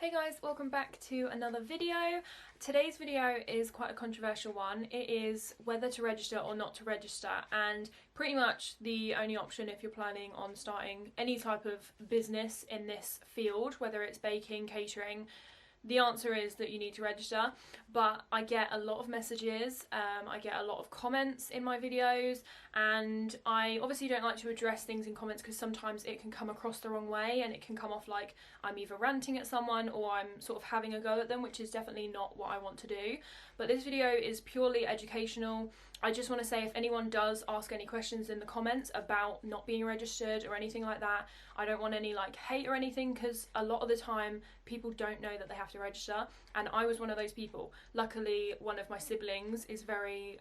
Hey guys, welcome back to another video. Today's video is quite a controversial one. It is whether to register or not to register, and pretty much the only option if you're planning on starting any type of business in this field, whether it's baking, catering. The answer is that you need to register, but I get a lot of messages, I get a lot of comments in my videos, and I obviously don't like to address things in comments because sometimes it can come across the wrong way and it can come off like I'm either ranting at someone or I'm sort of having a go at them, which is definitely not what I want to do. But this video is purely educational. I just want to say if anyone does ask any questions in the comments about not being registered or anything like that, I don't want any like hate or anything, because a lot of the time people don't know that they have to register, and I was one of those people. Luckily one of my siblings is very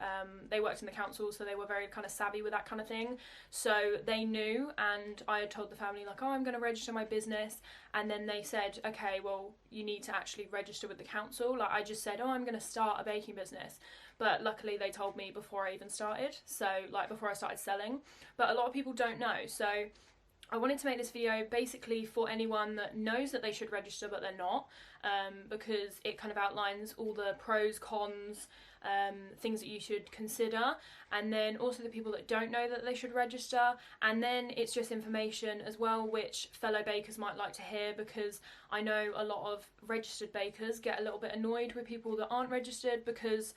they worked in the council, so they were very kind of savvy with that kind of thing, so they knew, and I had told the family like, oh, I'm going to register my business, and then they said, okay, well you need to actually register with the council. Like I just said, oh, I'm going to start a baking business, but luckily they told me before I even started, so like before I started selling. But a lot of people don't know, so I wanted to make this video basically for anyone that knows that they should register but they're not, because it kind of outlines all the pros, cons, things that you should consider, and then also the people that don't know that they should register, and then it's just information as well which fellow bakers might like to hear, because I know a lot of registered bakers get a little bit annoyed with people that aren't registered because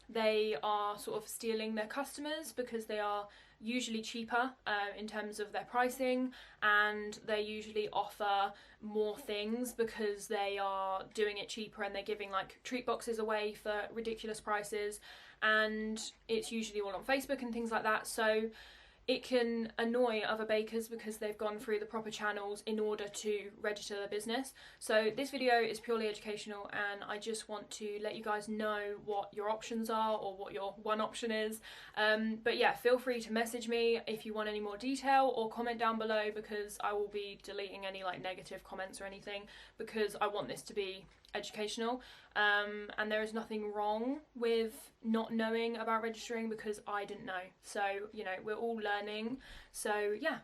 they are sort of stealing their customers, because they are usually cheaper in terms of their pricing, and they usually offer more things because they are doing it cheaper, and they're giving like treat boxes away for ridiculous prices, and it's usually all on Facebook and things like that. So it can annoy other bakers because they've gone through the proper channels in order to register their business. So this video is purely educational, and I just want to let you guys know what your options are, or what your one option is. But yeah, feel free to message me if you want any more detail, or comment down below, because I will be deleting any like negative comments or anything, because I want this to be educational. And there is nothing wrong with not knowing about registering, because I didn't know. So, you know, we're all learning. So yeah,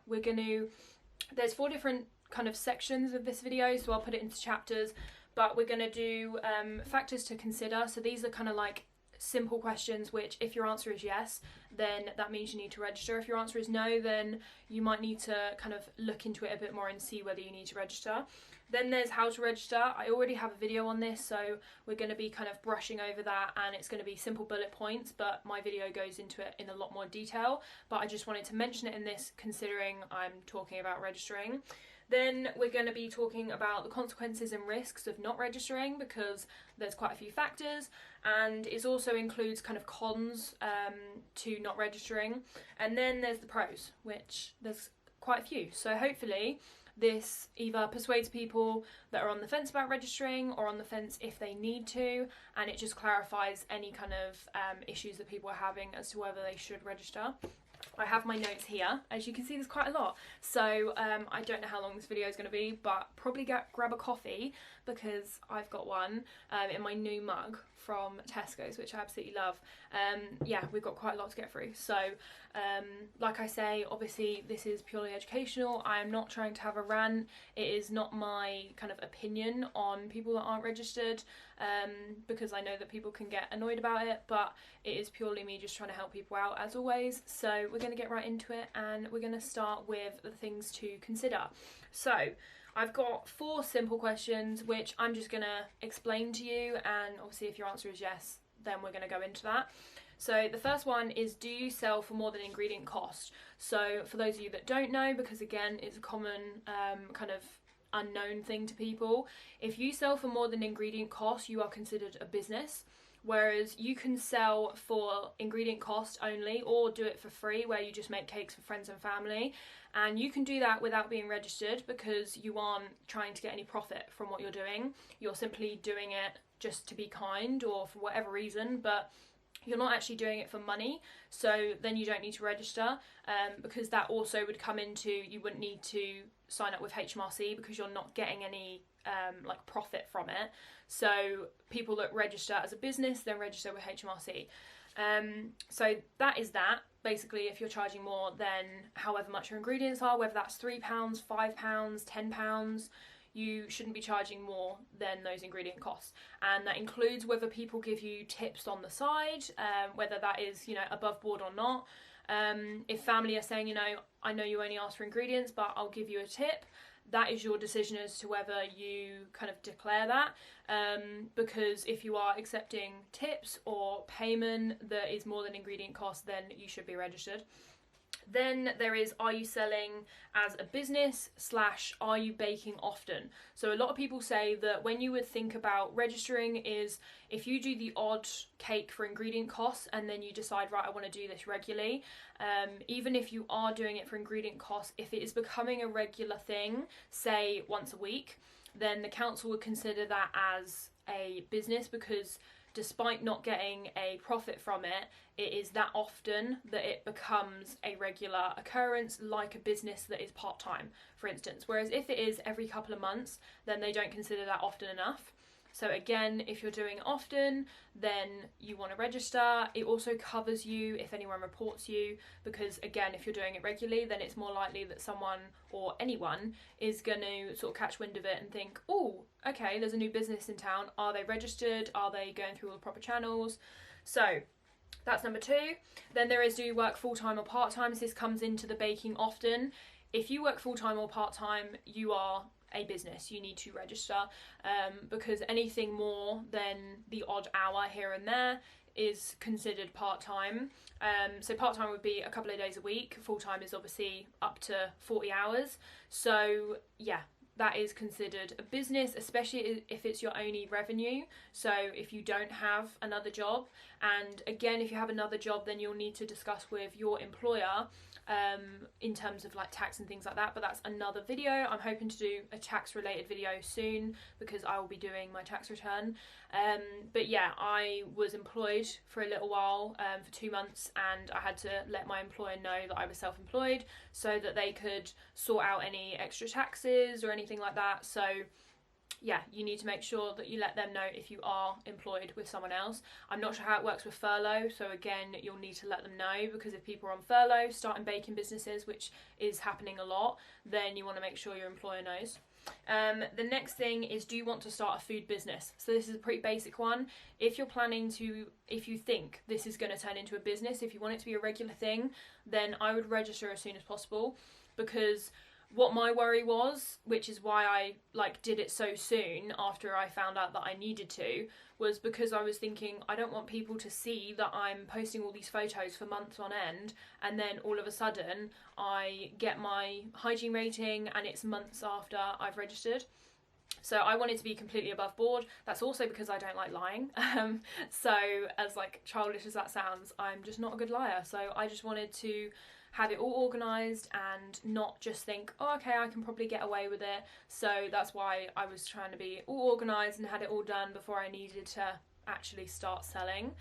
there's 4 different kind of sections of this video, so I'll put it into chapters, but we're gonna do factors to consider. So these are kind of like simple questions which, if your answer is yes, then that means you need to register. If your answer is no, then you might need to kind of look into it a bit more and see whether you need to register. Then there's how to register. I already have a video on this, so we're going to be kind of brushing over that, and it's going to be simple bullet points, but my video goes into it in a lot more detail, but I just wanted to mention it in this considering I'm talking about registering. Then we're going to be talking about the consequences and risks of not registering, because there's quite a few factors, and it also includes kind of cons to not registering. And then there's the pros, which there's quite a few. So hopefully this either persuades people that are on the fence about registering, or on the fence if they need to, and it just clarifies any kind of issues that people are having as to whether they should register. I have my notes here. As you can see, there's quite a lot, so I don't know how long this video is going to be, but probably grab a coffee, because I've got one in my new mug from Tesco's, which I absolutely love. Yeah, we've got quite a lot to get through, so like I say, obviously this is purely educational. I am not trying to have a rant. It is not my kind of opinion on people that aren't registered, because I know that people can get annoyed about it, but it is purely me just trying to help people out, as always. So we're going to get right into it, and we're going to start with the things to consider. So I've got 4 simple questions which I'm just going to explain to you, and obviously if your answer is yes, then we're going to go into that. So the first one is, do you sell for more than ingredient cost? So for those of you that don't know, because again it's a common kind of unknown thing to people, if you sell for more than ingredient cost, you are considered a business. Whereas you can sell for ingredient cost only, or do it for free where you just make cakes for friends and family, and you can do that without being registered, because you aren't trying to get any profit from what you're doing. You're simply doing it just to be kind, or for whatever reason, but you're not actually doing it for money. So then you don't need to register, because that also would come into, you wouldn't need to sign up with HMRC, because you're not getting any like profit from it. So people that register as a business then register with HMRC. So that is that. Basically, if you're charging more than however much your ingredients are, whether that's £3, £5, £10, you shouldn't be charging more than those ingredient costs. And that includes whether people give you tips on the side, whether that is, you know, above board or not. If family are saying, you know, I know you only asked for ingredients, but I'll give you a tip, that is your decision as to whether you kind of declare that, because if you are accepting tips or payment that is more than ingredient cost, then you should be registered. Then there is, are you selling as a business / are you baking often? So a lot of people say that when you would think about registering is if you do the odd cake for ingredient costs and then you decide, right, I want to do this regularly, even if you are doing it for ingredient costs, if it is becoming a regular thing, say once a week, then the council would consider that as a business, because despite not getting a profit from it, it is that often that it becomes a regular occurrence, like a business that is part-time, for instance. Whereas if it is every couple of months, then they don't consider that often enough. So again, if you're doing it often, then you want to register. It also covers you if anyone reports you, because again, if you're doing it regularly, then it's more likely that someone or anyone is going to sort of catch wind of it and think, oh, okay, there's a new business in town. Are they registered? Are they going through all the proper channels? So that's number 2. Then there is, do you work full-time or part-time? So this comes into the baking often. If you work full-time or part-time, you are a business. You need to register, because anything more than the odd hour here and there is considered part-time. So part-time would be a couple of days a week. Full-time is obviously up to 40 hours. So yeah, that is considered a business, especially if it's your only revenue. So if you don't have another job, and again, if you have another job, then you'll need to discuss with your employer in terms of like tax and things like that, but that's another video. I'm hoping to do a tax related video soon because I will be doing my tax return. But yeah, I was employed for a little while, for 2 months, and I had to let my employer know that I was self-employed so that they could sort out any extra taxes or anything like that. So yeah, you need to make sure that you let them know if you are employed with someone else. I'm not sure how it works with furlough, so again, you'll need to let them know, because if people are on furlough starting baking businesses, which is happening a lot, then you want to make sure your employer knows. The next thing is, do you want to start a food business? So this is a pretty basic one. If you're planning to, if you think this is going to turn into a business, if you want it to be a regular thing, then I would register as soon as possible, because what my worry was, which is why I did it so soon after I found out that I needed to, was because I was thinking, I don't want people to see that I'm posting all these photos for months on end, and then all of a sudden I get my hygiene rating and it's months after I've registered. So I wanted to be completely above board. That's also because I don't like lying. So as childish as that sounds, I'm just not a good liar. So I just wanted to have it all organised and not just think, oh, okay, I can probably get away with it. So that's why I was trying to be all organised and had it all done before I needed to actually start selling.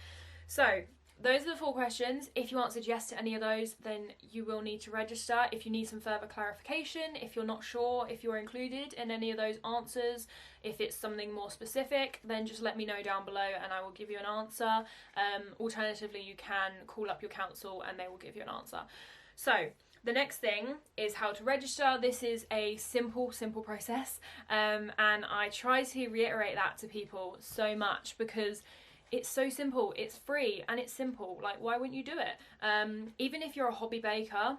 So those are the 4 questions. If you answered yes to any of those, then you will need to register. If you need some further clarification, if you're not sure if you're included in any of those answers, if it's something more specific, then just let me know down below and I will give you an answer. Alternatively, you can call up your council and they will give you an answer. So the next thing is how to register. This is a simple process, and I try to reiterate that to people so much because it's so simple, it's free and it's simple. Why wouldn't you do it? Even if you're a hobby baker,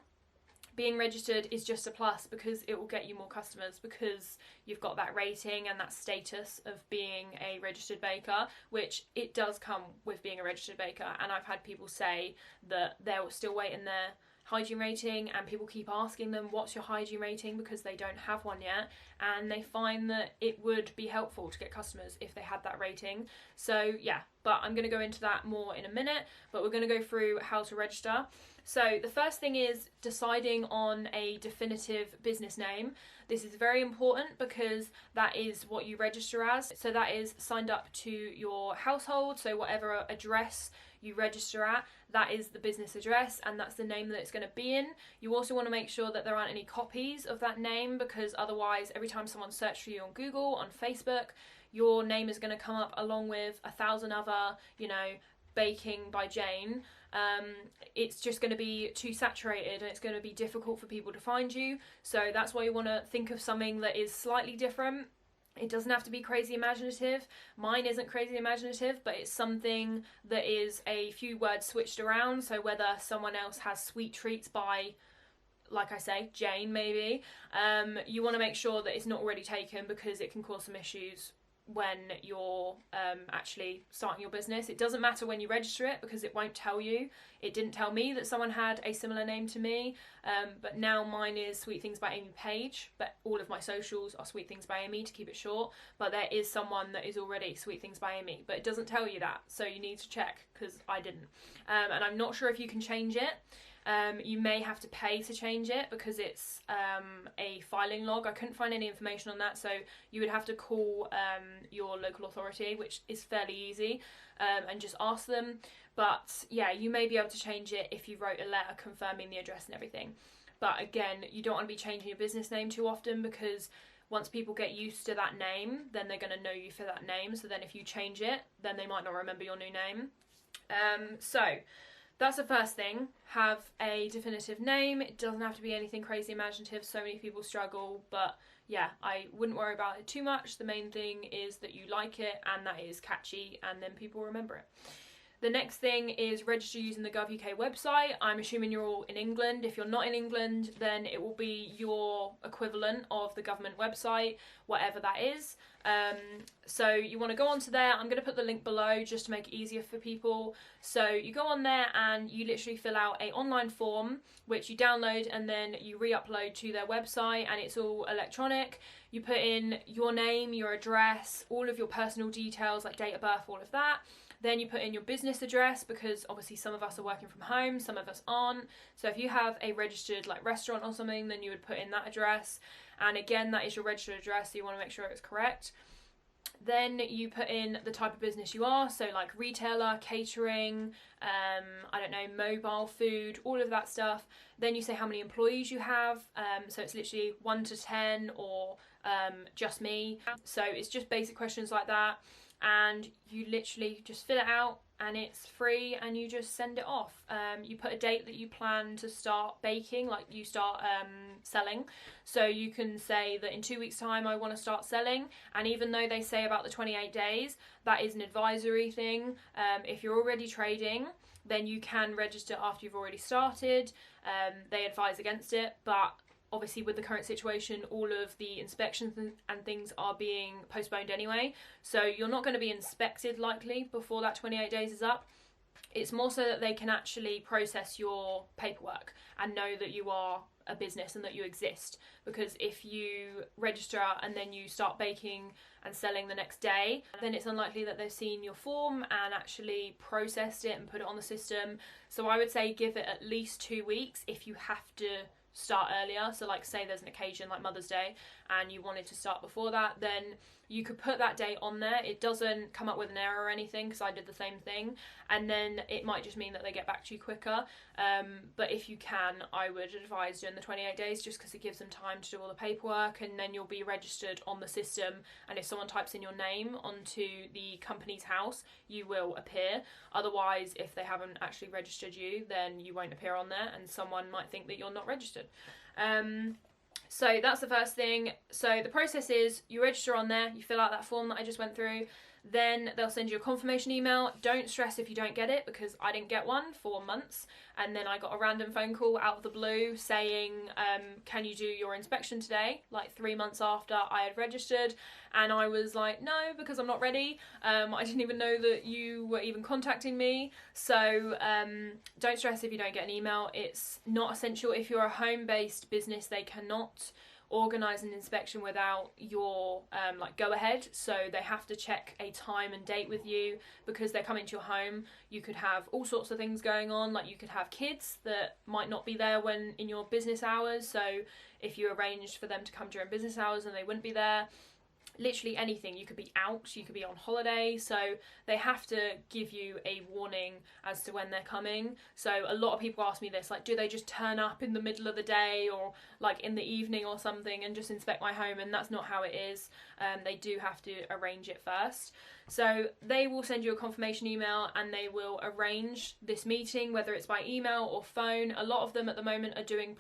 being registered is just a plus, because it will get you more customers, because you've got that rating and that status of being a registered baker, which it does come with being a registered baker. And I've had people say that they're still waiting their hygiene rating, and people keep asking them, what's your hygiene rating, because they don't have one yet, and they find that it would be helpful to get customers if they had that rating. So yeah, but I'm going to go into that more in a minute, but we're going to go through how to register. So the first thing is deciding on a definitive business name. This is very important because that is what you register as. So that is signed up to your household, so whatever address you register at, that is the business address and that's the name that it's going to be in. You also want to make sure that there aren't any copies of that name, because otherwise every time someone searches for you on Google, on Facebook, your name is going to come up along with 1,000 other, Baking by Jane, it's just going to be too saturated and it's going to be difficult for people to find you. So that's why you want to think of something that is slightly different. It doesn't have to be crazy imaginative. Mine isn't crazy imaginative, but it's something that is a few words switched around. So whether someone else has sweet treats by, like I say, Jane maybe, you want to make sure that it's not already taken, because it can cause some issues when you're actually starting your business. It doesn't matter when you register it, because it won't tell you. It didn't tell me that someone had a similar name to me, but now mine is Sweet Things by Amy Page, but all of my socials are Sweet Things by Amy, to keep it short. But there is someone that is already Sweet Things by Amy, but it doesn't tell you that, so you need to check, because I didn't. And I'm not sure if you can change it. You may have to pay to change it, because it's a filing log. I couldn't find any information on that, so you would have to call your local authority, which is fairly easy, and just ask them. But yeah, you may be able to change it if you wrote a letter confirming the address and everything. But again, you don't want to be changing your business name too often, because once people get used to that name, then they're going to know you for that name. So then if you change it, then they might not remember your new name. So that's the first thing. Have a definitive name. It doesn't have to be anything crazy imaginative. So many people struggle, but yeah, I wouldn't worry about it too much. The main thing is that you like it and that it is catchy, and then people remember it. The next thing is register using the Gov.uk website. I'm assuming you're all in England. If you're not in England, then it will be your equivalent of the government website, whatever that is. So you want to go onto there. I'm going to put the link below just to make it easier for people. So you go on there and you literally fill out an online form, which you download and then you re-upload to their website, and it's all electronic. You put in your name, your address, all of your personal details like date of birth, all of that. Then you put in your business address, because obviously some of us are working from home, some of us aren't. So if you have a registered like restaurant or something, then you would put in that address. And again, that is your registered address, so you want to make sure it's correct. Then you put in the type of business you are, so like retailer, catering, I don't know, mobile food, all of that stuff. Then you say how many employees you have, so it's literally 1 to 10 or just me. So it's just basic questions like that. And you literally just fill it out, and it's free, and you just send it off. You put a date that you plan to start baking, like you start selling. So you can say that in 2 weeks time I want to start selling, and even though they say about the 28 days, that is an advisory thing. If you're already trading, then you can register after you've already started. They advise against it, but obviously with the current situation, all of the inspections and things are being postponed anyway. So you're not going to be inspected likely before that 28 days is up. It's more so that they can actually process your paperwork and know that you are a business and that you exist. Because if you register and then you start baking and selling the next day, then it's unlikely that they've seen your form and actually processed it and put it on the system. So I would say give it at least 2 weeks if you have to start earlier. So like say there's an occasion like Mother's Day and you wanted to start before that, then you could put that date on there. It doesn't come up with an error or anything, because I did the same thing, and then it might just mean that they get back to you quicker. But if you can, I would advise doing the 28 days, just because it gives them time to do all the paperwork, and then you'll be registered on the system, and if someone types in your name onto the company's house, you will appear. Otherwise, if they haven't actually registered you, then you won't appear on there, and someone might think that you're not registered. So that's the first thing. So the process is you register on there, you fill out that form that I just went through, then they'll send you a confirmation email. Don't stress if you don't get it, because I didn't get one for months, and then I got a random phone call out of the blue saying, can you do your inspection today, like 3 months after I had registered, and I was like, no, because I'm not ready. I didn't even know that you were even contacting me. So don't stress if you don't get an email. It's not essential. If you're a home-based business, they cannot organise an inspection without your like go ahead, so they have to check a time and date with you, because they're coming to your home. You could have all sorts of things going on, like you could have kids that might not be there when in your business hours, so if you arranged for them to come during business hours and they wouldn't be there, literally anything. You could be out, you could be on holiday, so they have to give you a warning as to when they're coming. So a lot of people ask me this, like, do they just turn up in the middle of the day or like in the evening or something and just inspect my home? And that's not how it is. They do have to arrange it first. So they will send you a confirmation email and they will arrange this meeting, whether it's by email or phone. A lot of them at the moment are doing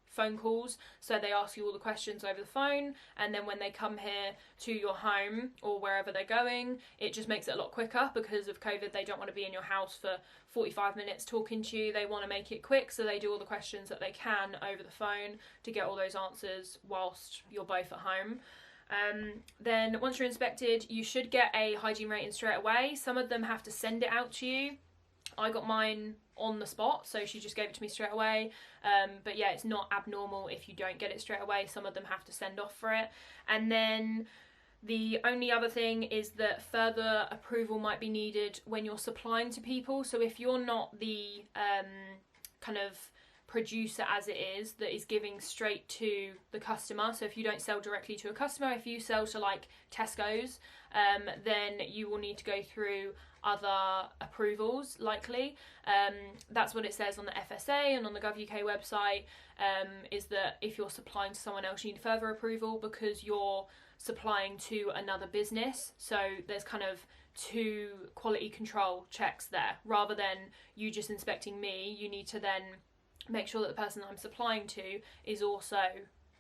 phone calls, so they ask you all the questions over the phone, and then when they come here to your home or wherever they're going, it just makes it a lot quicker. Because of COVID, they don't want to be in your house for 45 minutes talking to you. They want to make it quick, so they do all the questions that they can over the phone to get all those answers whilst you're both at home. Then once you're inspected, you should get a hygiene rating straight away. Some of them have to send it out to you. I got mine on the spot, so she just gave it to me straight away. But yeah, it's not abnormal if you don't get it straight away. Some of them have to send off for it. And then the only other thing is that further approval might be needed when you're supplying to people. So if you're not the kind of producer, as it is, that is giving straight to the customer, so if you don't sell directly to a customer, if you sell to like Tesco's, then you will need to go through other approvals, likely. That's what it says on the FSA and on the Gov.uk website, is that if you're supplying to someone else, you need further approval because you're supplying to another business. So there's kind of two quality control checks there. Rather than you just inspecting me, you need to then make sure that the person that I'm supplying to is also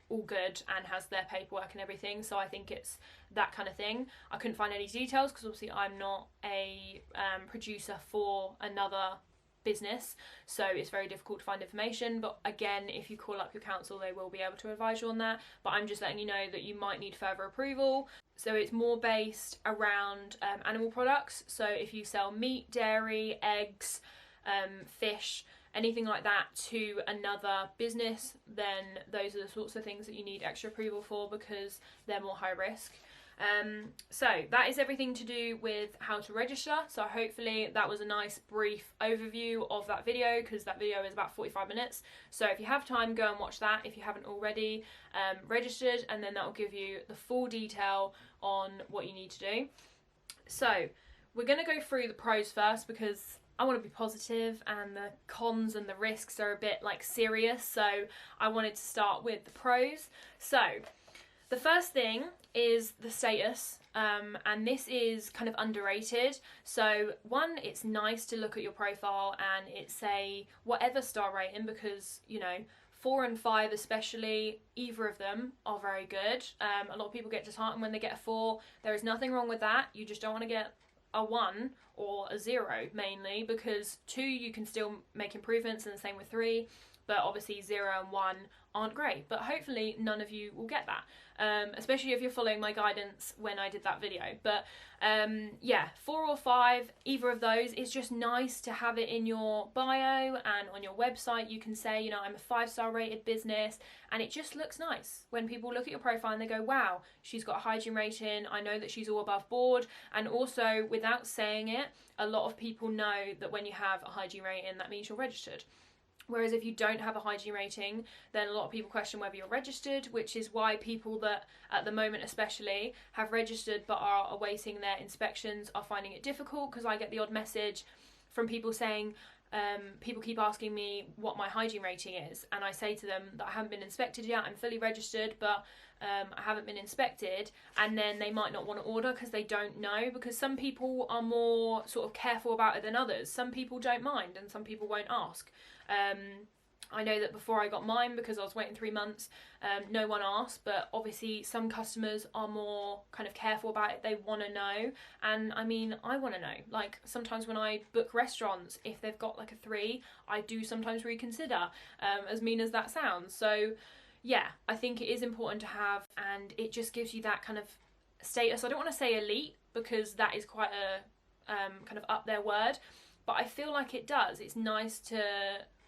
all good and has their paperwork and everything. So I think it's that kind of thing. I couldn't find any details because obviously I'm not a producer for another business, so it's very difficult to find information. But again, if you call up your council, they will be able to advise you on that. But I'm just letting you know that you might need further approval. So it's more based around animal products. So if you sell meat, dairy, eggs, fish, anything like that to another business, then those are the sorts of things that you need extra approval for because they're more high risk. So that is everything to do with how to register. So hopefully that was a nice brief overview of that video, because that video is about 45 minutes. So if you have time, go and watch that if you haven't already registered, and then that will give you the full detail on what you need to do. So we're going to go through the pros first because I want to be positive and the cons and the risks are a bit like serious, so I wanted to start with the pros. So the first thing is the status, and this is kind of underrated. So one, it's nice to look at your profile and it's a whatever star rating, because, you know, 4 and 5 especially, either of them are very good. A lot of people get disheartened when they get a 4. There is nothing wrong with that. You just don't want to get a 1 or a 0 mainly, because 2 you can still make improvements, and the same with 3, but obviously 0 and 1 aren't great. But hopefully none of you will get that, especially if you're following my guidance when I did that video. But yeah, 4 or 5, either of those, it's just nice to have it in your bio and on your website. You can say, you know, I'm a 5-star rated business, and it just looks nice when people look at your profile and they go, wow, she's got a hygiene rating, I know that she's all above board. And also, without saying it, a lot of people know that when you have a hygiene rating, that means you're registered. Whereas if you don't have a hygiene rating, then a lot of people question whether you're registered, which is why people that at the moment especially have registered but are awaiting their inspections are finding it difficult. Because I get the odd message from people saying, people keep asking me what my hygiene rating is, and I say to them that I haven't been inspected yet, I'm fully registered, but I haven't been inspected. And then they might not want to order because they don't know, because some people are more sort of careful about it than others. Some people don't mind and some people won't ask. I know that before I got mine, because I was waiting 3 months, no one asked, but obviously some customers are more kind of careful about it. They want to know, and I mean, I want to know. Like, sometimes when I book restaurants, if they've got like a 3, I do sometimes reconsider, as mean as that sounds. So yeah, I think it is important to have, and it just gives you that kind of status. I don't want to say elite, because that is quite a kind of up there word, but I feel like it does. It's nice to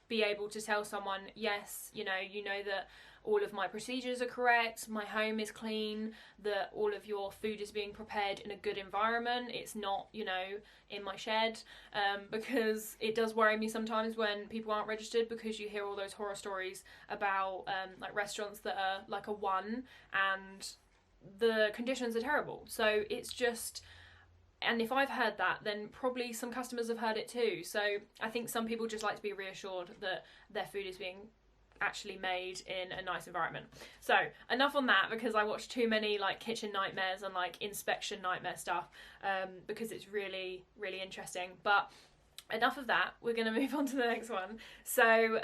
be able to tell someone, yes, you know that all of my procedures are correct, my home is clean, that all of your food is being prepared in a good environment. It's not, you know, in my shed, because it does worry me sometimes when people aren't registered, because you hear all those horror stories about like restaurants that are like a 1, and the conditions are terrible. So it's just, and if I've heard that, then probably some customers have heard it too. So I think some people just like to be reassured that their food is being actually made in a nice environment. So enough on that, because I watch too many like kitchen nightmares and like inspection nightmare stuff, because it's really, really interesting. But enough of that, we're going to move on to the next one. So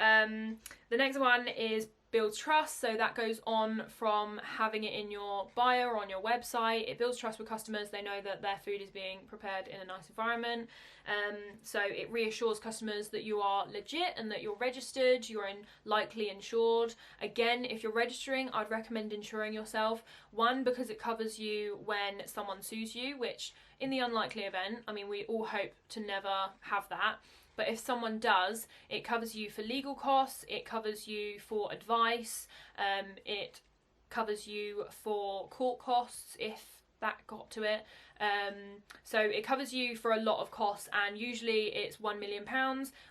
the next one is builds trust. So that goes on from having it in your bio or on your website. It builds trust with customers. They know that their food is being prepared in a nice environment. So it reassures customers that you are legit and that you're registered, you're likely insured. Again, if you're registering, I'd recommend insuring yourself. One, because it covers you when someone sues you, which in the unlikely event, I mean, we all hope to never have that. But if someone does, it covers you for legal costs, it covers you for advice, it covers you for court costs if that got to it. So it covers you for a lot of costs, and usually it's £1 million.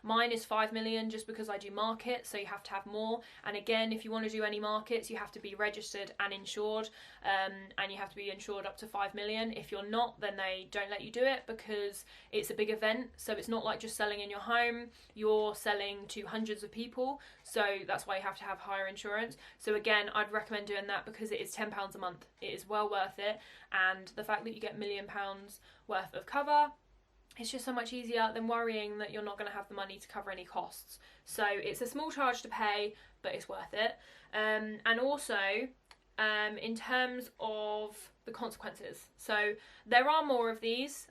Mine is 5 million just because I do markets, so you have to have more. And again, if you want to do any markets, you have to be registered and insured, and you have to be insured up to 5 million. If you're not, then they don't let you do it because it's a big event. So it's not like just selling in your home, you're selling to hundreds of people. So that's why you have to have higher insurance. So again, I'd recommend doing that because it is £10 a month. It is well worth it. And the fact that you get £1 million worth of cover, it's just so much easier than worrying that you're not going to have the money to cover any costs. So it's a small charge to pay, but it's worth it. And also, in terms of the consequences, so there are more of these,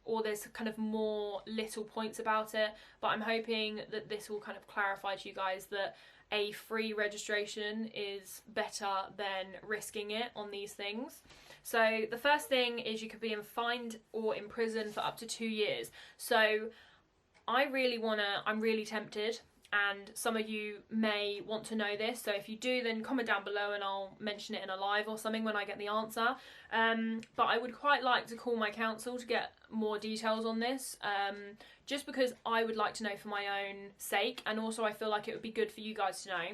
or there's kind of more little points about it, but I'm hoping that this will kind of clarify to you guys that a free registration is better than risking it on these things. So the first thing is you could be fined or imprisoned for up to 2 years. So I'm really tempted, and some of you may want to know this. So if you do, then comment down below and I'll mention it in a live or something when I get the answer. But I would quite like to call my counsel to get more details on this, just because I would like to know for my own sake, and also I feel like it would be good for you guys to know,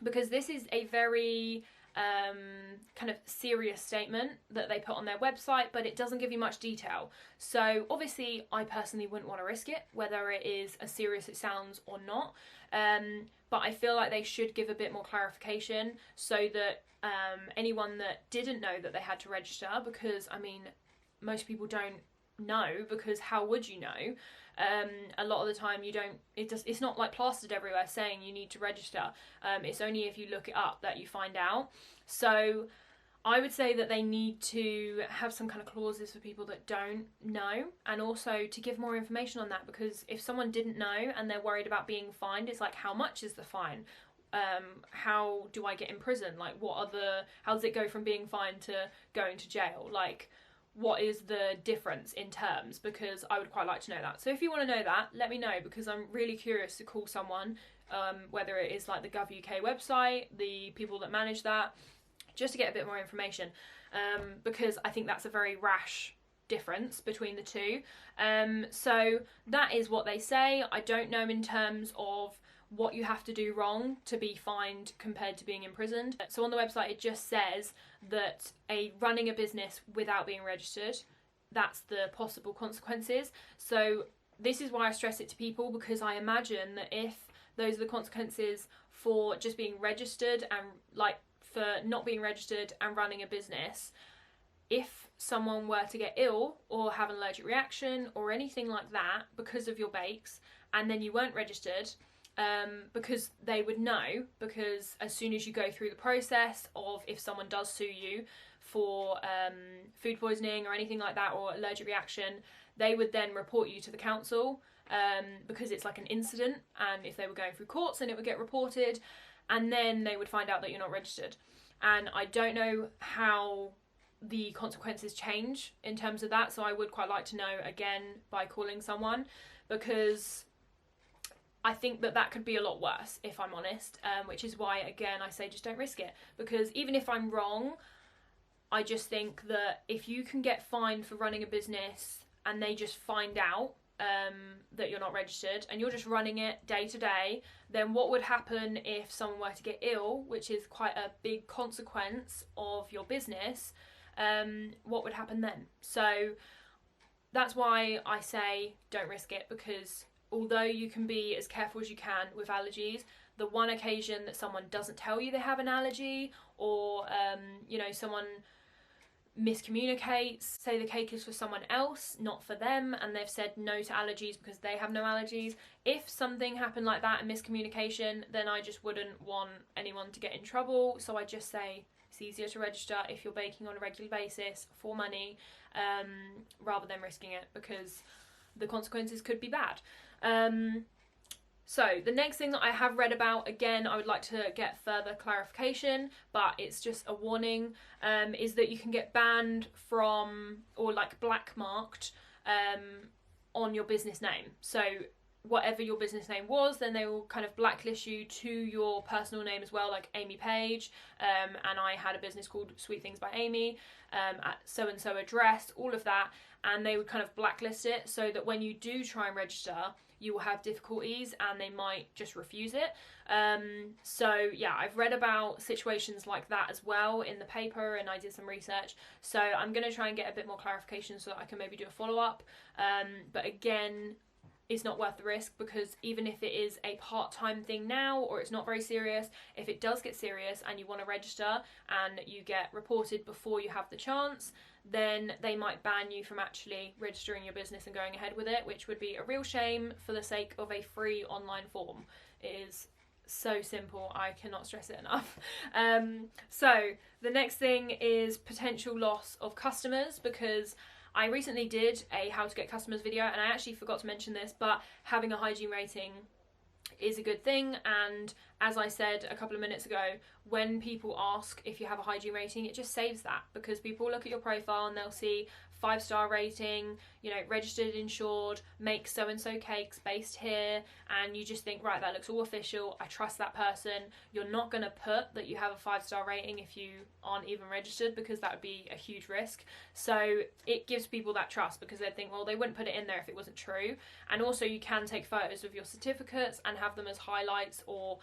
because this is a very kind of serious statement that they put on their website, but it doesn't give you much detail. So obviously I personally wouldn't want to risk it, whether it is as serious as it sounds or not, but I feel like they should give a bit more clarification so that anyone that didn't know that they had to register, because I mean most people don't know, because how would you know? A lot of the time you don't, it's not like plastered everywhere saying you need to register. It's only if you look it up that you find out. So I would say that they need to have some kind of clauses for people that don't know, and also to give more information on that, because if someone didn't know and they're worried about being fined, it's like, how much is the fine? How do I get in prison? Like, how does it go from being fined to going to jail? Like, what is the difference in terms? Because I would quite like to know that. So if you want to know that, let me know, because I'm really curious to call someone, whether it is like the Gov.uk website, the people that manage that, just to get a bit more information, because I think that's a very rash difference between the two. So that is what they say. I don't know in terms of what you have to do wrong to be fined compared to being imprisoned. So on the website it just says that running a business without being registered, that's the possible consequences. So this is why I stress it to people, because I imagine that if those are the consequences for just being registered, and like for not being registered and running a business, if someone were to get ill or have an allergic reaction or anything like that because of your bakes, and then you weren't registered, because they would know, because as soon as you go through the process of, if someone does sue you for food poisoning or anything like that, or allergic reaction, they would then report you to the council, because it's like an incident, and if they were going through courts, then it would get reported, and then they would find out that you're not registered. And I don't know how the consequences change in terms of that, so I would quite like to know, again, by calling someone, because I think that could be a lot worse, if I'm honest, which is why, again, I say just don't risk it. Because even if I'm wrong, I just think that if you can get fined for running a business and they just find out that you're not registered and you're just running it day to day, then what would happen if someone were to get ill, which is quite a big consequence of your business, what would happen then? So that's why I say don't risk it, because although you can be as careful as you can with allergies, the one occasion that someone doesn't tell you they have an allergy, or someone miscommunicates, say the cake is for someone else, not for them, and they've said no to allergies because they have no allergies. If something happened like that, a miscommunication, then I just wouldn't want anyone to get in trouble. So I just say it's easier to register if you're baking on a regular basis for money, rather than risking it, because the consequences could be bad. So the next thing that I have read about, again, I would like to get further clarification, but it's just a warning, is that you can get banned from, or like black marked, on your business name. So whatever your business name was, then they will kind of blacklist you to your personal name as well, like Amy Page, and I had a business called Sweet Things by Amy, at so-and-so address, all of that, and they would kind of blacklist it so that when you do try and register, you will have difficulties and they might just refuse it. So yeah, I've read about situations like that as well in the paper, and I did some research. So I'm going to try and get a bit more clarification so that I can maybe do a follow-up. But again, it's not worth the risk, because even if it is a part-time thing now, or it's not very serious, if it does get serious and you want to register and you get reported before you have the chance, then they might ban you from actually registering your business and going ahead with it, which would be a real shame for the sake of a free online form. It is so simple, I cannot stress it enough. So the next thing is potential loss of customers, because I recently did a how to get customers video, and I actually forgot to mention this, but having a hygiene rating is a good thing. And as I said a couple of minutes ago, when people ask if you have a hygiene rating, it just saves that, because people look at your profile and they'll see 5-star rating, registered, insured, make so-and-so cakes based here, and you just think, right, that looks all official, I trust that person. You're not going to put that you have a 5-star rating if you aren't even registered, because that would be a huge risk. So it gives people that trust, because they'd think, well, they wouldn't put it in there if it wasn't true. And also you can take photos of your certificates and have them as highlights or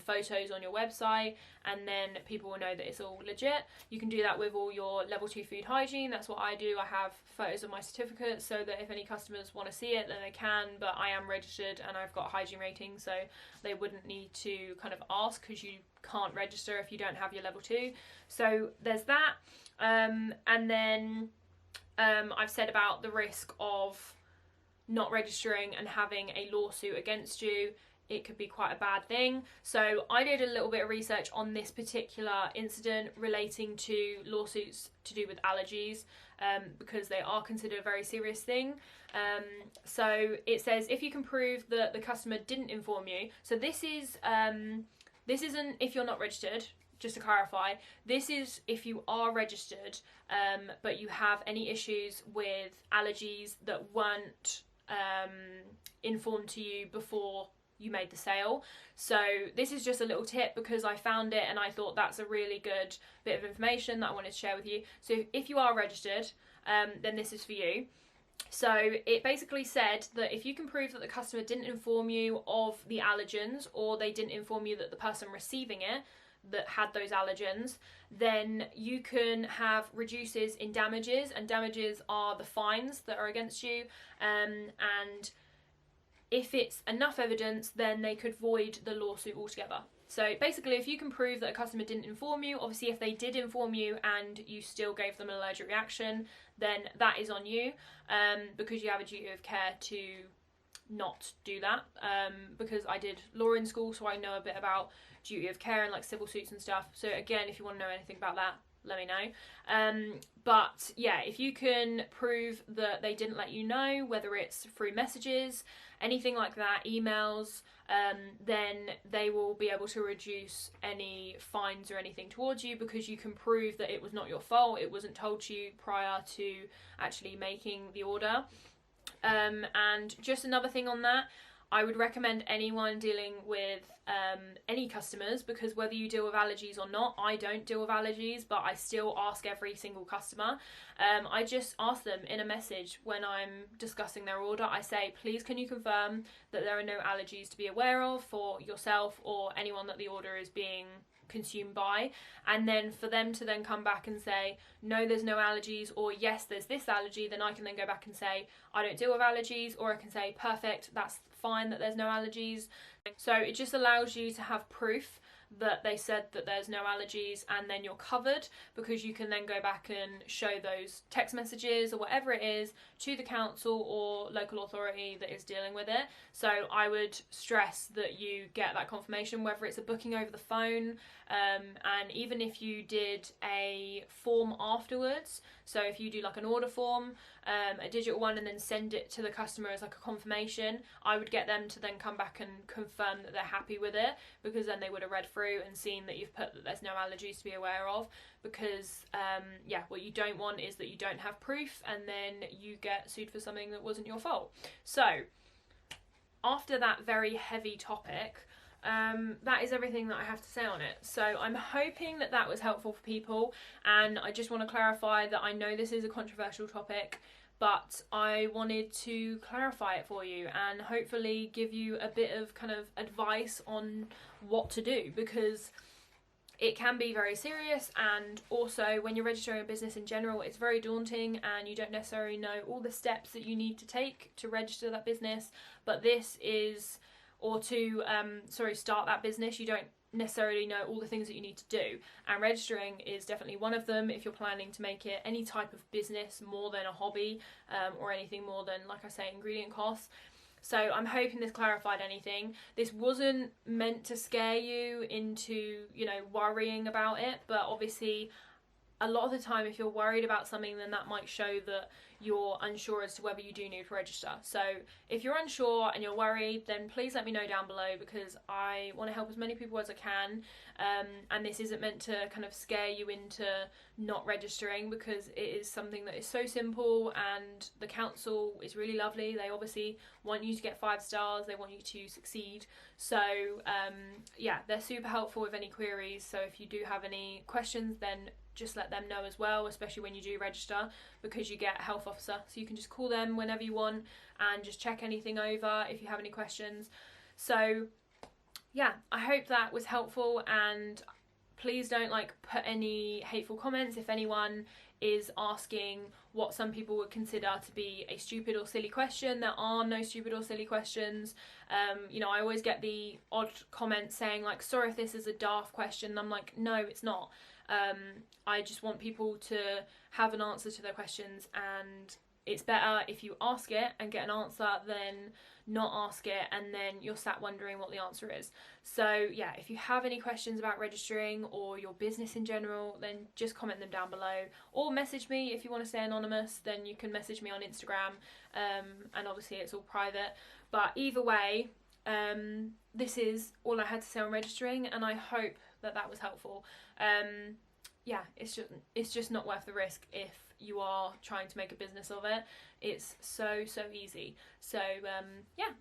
photos on your website, and then people will know that it's all legit. You can do that with all your level 2 food hygiene. That's what I do. I have photos of my certificates so that if any customers want to see it, then they can, but I am registered and I've got a hygiene rating, so they wouldn't need to kind of ask, because you can't register if you don't have your level 2. So there's that. And then I've said about the risk of not registering and having a lawsuit against you. It could be quite a bad thing. So I did a little bit of research on this particular incident relating to lawsuits to do with allergies, because they are considered a very serious thing. So it says, if you can prove that the customer didn't inform you, so this isn't if you're not registered, just to clarify, this is if you are registered, but you have any issues with allergies that weren't informed to you before you made the sale. So this is just a little tip, because I found it and I thought that's a really good bit of information that I wanted to share with you. So if you are registered, then this is for you. So it basically said that if you can prove that the customer didn't inform you of the allergens, or they didn't inform you that the person receiving it that had those allergens, then you can have reduces in damages, and damages are the fines that are against you, and if it's enough evidence, then they could void the lawsuit altogether. So basically, if you can prove that a customer didn't inform you, obviously if they did inform you and you still gave them an allergic reaction, then that is on you, because you have a duty of care to not do that, because I did law in school, so I know a bit about duty of care and like civil suits and stuff. So again, if you want to know anything about that, let me know. But yeah, if you can prove that they didn't let you know, whether it's through messages, anything like that, emails, then they will be able to reduce any fines or anything towards you, because you can prove that it was not your fault, it wasn't told to you prior to actually making the order. And just another thing on that, I would recommend anyone dealing with any customers, because whether you deal with allergies or not, I don't deal with allergies, but I still ask every single customer. I just ask them in a message when I'm discussing their order. I say, please can you confirm that there are no allergies to be aware of for yourself or anyone that the order is being consumed by, and then for them to then come back and say no, there's no allergies, or yes, there's this allergy, then I can then go back and say I don't deal with allergies, or I can say perfect, that's fine that there's no allergies. So it just allows you to have proof that they said that there's no allergies, and then you're covered, because you can then go back and show those text messages or whatever it is to the council or local authority that is dealing with it. So I would stress that you get that confirmation, whether it's a booking over the phone, and even if you did a form afterwards, so if you do like an order form, a digital one, and then send it to the customer as like a confirmation, I would get them to then come back and confirm that they're happy with it, because then they would have read through and seen that you've put that there's no allergies to be aware of. Because yeah, what you don't want is that you don't have proof and then you get sued for something that wasn't your fault. So after that very heavy topic, that is everything that I have to say on it. So I'm hoping that that was helpful for people, and I just want to clarify that I know this is a controversial topic, but I wanted to clarify it for you and hopefully give you a bit of kind of advice on what to do, because it can be very serious, and also when you're registering a business in general, it's very daunting and you don't necessarily know all the steps that you need to take to register that business. But this is, or to start that business, you don't necessarily know all the things that you need to do, and registering is definitely one of them if you're planning to make it any type of business more than a hobby, or anything more than, like I say, ingredient costs. So I'm hoping this clarified anything. This wasn't meant to scare you into, you know, worrying about it, but obviously a lot of the time if you're worried about something, then that might show that you're unsure as to whether you do need to register. So if you're unsure and you're worried, then please let me know down below, because I want to help as many people as I can, and this isn't meant to kind of scare you into not registering, because it is something that is so simple, and the council is really lovely. They obviously want you to get 5 stars, they want you to succeed. So yeah, they're super helpful with any queries. So if you do have any questions, then just let them know as well, especially when you do register, because you get a health officer, so you can just call them whenever you want and just check anything over if you have any questions. So yeah, I hope that was helpful, and please don't put any hateful comments if anyone is asking what some people would consider to be a stupid or silly question. There are no stupid or silly questions. You know, I always get the odd comment saying like, sorry if this is a daft question, and I'm like, no, it's not. I just want people to have an answer to their questions, and it's better if you ask it and get an answer than not ask it and then you're sat wondering what the answer is. So yeah, if you have any questions about registering or your business in general, then just comment them down below, or message me. If you want to stay anonymous, then you can message me on Instagram, and obviously it's all private. But either way, this is all I had to say on registering, and I hope that that was helpful. Yeah, it's just not worth the risk if you are trying to make a business of it. It's so easy. So yeah,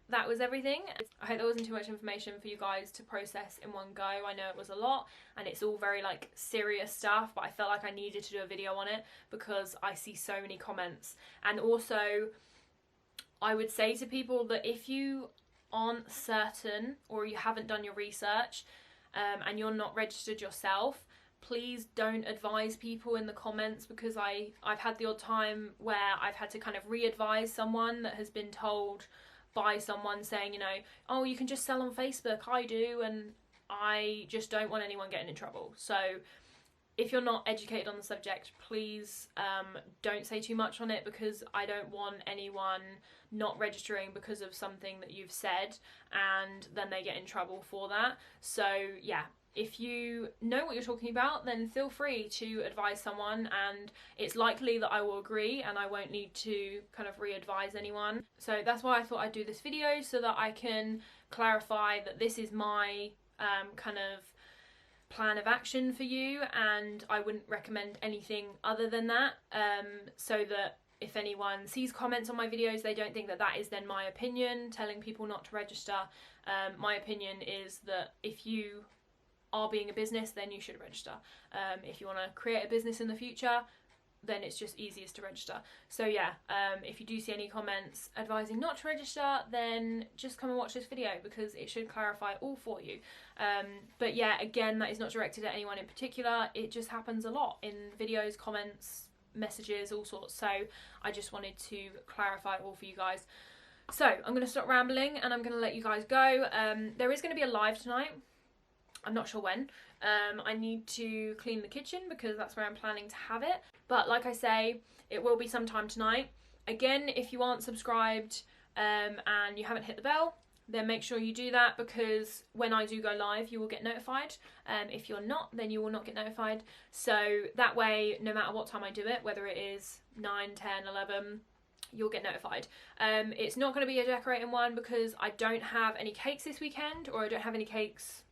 that was everything. I hope there wasn't too much information for you guys to process in one go. I know it was a lot, and it's all very serious stuff, but I felt like I needed to do a video on it because I see so many comments. And also, I would say to people that if you aren't certain or you haven't done your research, and you're not registered yourself, please don't advise people in the comments, because I've had the odd time where I've had to kind of re-advise someone that has been told by someone saying, you know, oh, you can just sell on Facebook, I do, and I just don't want anyone getting in trouble. So if you're not educated on the subject, please don't say too much on it, because I don't want anyone not registering because of something that you've said and then they get in trouble for that. So yeah, if you know what you're talking about, then feel free to advise someone, and it's likely that I will agree and I won't need to kind of re-advise anyone. So that's why I thought I'd do this video, so that I can clarify that this is my kind of plan of action for you, and I wouldn't recommend anything other than that, so that if anyone sees comments on my videos, they don't think that that is then my opinion telling people not to register. My opinion is that if you are being a business, then you should register. If you want to create a business in the future, then it's just easiest to register. So yeah, if you do see any comments advising not to register, then just come and watch this video because it should clarify all for you. But yeah, again, that is not directed at anyone in particular. It just happens a lot in videos, comments, messages, all sorts. So I just wanted to clarify all for you guys. So I'm going to stop rambling and I'm going to let you guys go. There is going to be a live tonight. I'm not sure when. I need to clean the kitchen because that's where I'm planning to have it. But like I say, it will be sometime tonight. Again, if you aren't subscribed and you haven't hit the bell, then make sure you do that because when I do go live, you will get notified. If you're not, then you will not get notified. So that way, no matter what time I do it, whether it is 9, 10, 11, you'll get notified. It's not going to be a decorating one because I don't have any cakes this weekend, or I don't have any cakes,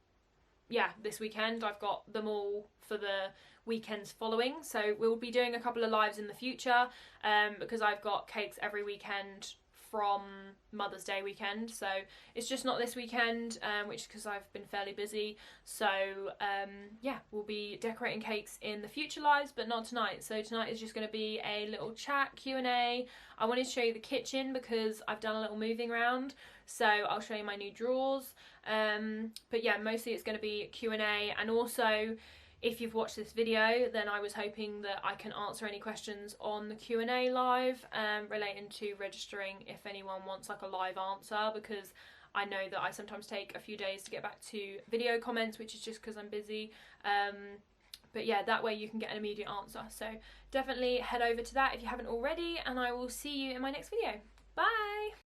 yeah, this weekend. I've got them all for the weekends following. So we'll be doing a couple of lives in the future because I've got cakes every weekend from Mother's Day weekend. So it's just not this weekend, which is because I've been fairly busy. So yeah, we'll be decorating cakes in the future lives, but not tonight. So tonight is just going to be a little chat, Q&A. I wanted to show you the kitchen because I've done a little moving around. So I'll show you my new drawers. But yeah, mostly it's going to be Q&A, and also if you've watched this video, then I was hoping that I can answer any questions on the Q&A live relating to registering if anyone wants like a live answer, because I know that I sometimes take a few days to get back to video comments, which is just because I'm busy. But yeah, that way you can get an immediate answer. So definitely head over to that if you haven't already, and I will see you in my next video. Bye!